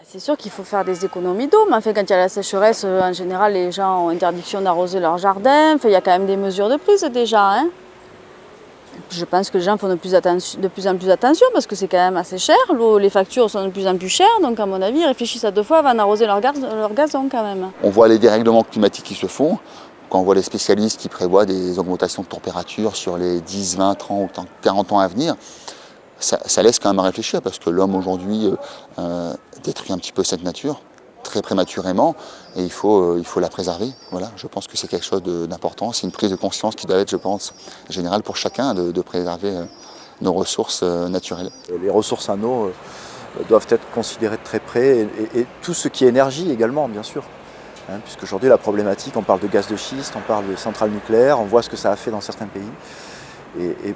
C'est sûr qu'il faut faire des économies d'eau, mais enfin, quand il y a la sécheresse, en général, les gens ont interdiction d'arroser leur jardin. Enfin, il y a quand même des mesures de prise déjà, hein. Je pense que les gens font de plus en plus attention parce que c'est quand même assez cher. L'eau, les factures sont de plus en plus chères, donc à mon avis, ils réfléchissent à deux fois avant d'arroser leur gazon quand même. On voit les dérèglements climatiques qui se font. Quand on voit les spécialistes qui prévoient des augmentations de température sur les 10, 20, 30, 40 ans à venir, ça laisse quand même à réfléchir parce que l'homme aujourd'hui détruit un petit peu cette nature très prématurément et il faut la préserver. Voilà, je pense que c'est quelque chose d'important. C'est une prise de conscience qui doit être, je pense, générale pour chacun de préserver nos ressources naturelles. Les ressources en eau doivent être considérées de très près et tout ce qui est énergie également, bien sûr. Puisqu'aujourd'hui la problématique, on parle de gaz de schiste, on parle de centrales nucléaires, on voit ce que ça a fait dans certains pays.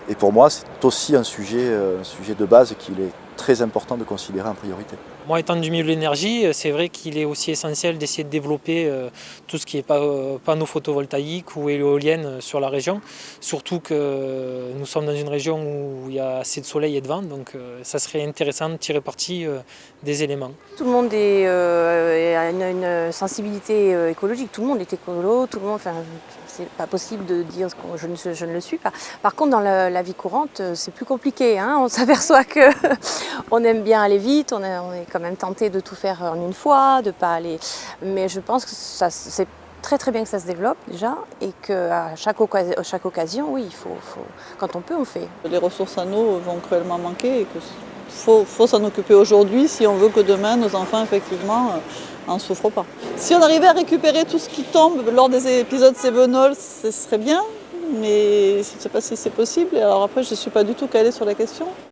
Et pour moi, c'est aussi un sujet de base qu'il est très important de considérer en priorité. Moi, étant du milieu de l'énergie, c'est vrai qu'il est aussi essentiel d'essayer de développer tout ce qui est panneaux photovoltaïques ou éoliennes sur la région. Surtout que nous sommes dans une région où il y a assez de soleil et de vent, donc ça serait intéressant de tirer parti des éléments. Tout le monde a une sensibilité écologique, tout le monde est écolo, tout le monde, enfin, c'est pas possible de dire que je ne le suis pas. Par contre, dans la vie courante, c'est plus compliqué, hein. On s'aperçoit qu'on aime bien aller vite, on est quand même tenté de tout faire en une fois, de pas aller. Mais je pense que c'est très très bien que ça se développe déjà et qu'à chaque occasion, oui, il faut, quand on peut, on fait. Les ressources en eau vont cruellement manquer et que faut s'en occuper aujourd'hui si on veut que demain nos enfants effectivement en souffrent pas. Si on arrivait à récupérer tout ce qui tombe lors des épisodes Cévenol, ce serait bien, mais je ne sais pas si c'est possible. Alors après, je ne suis pas du tout calée sur la question.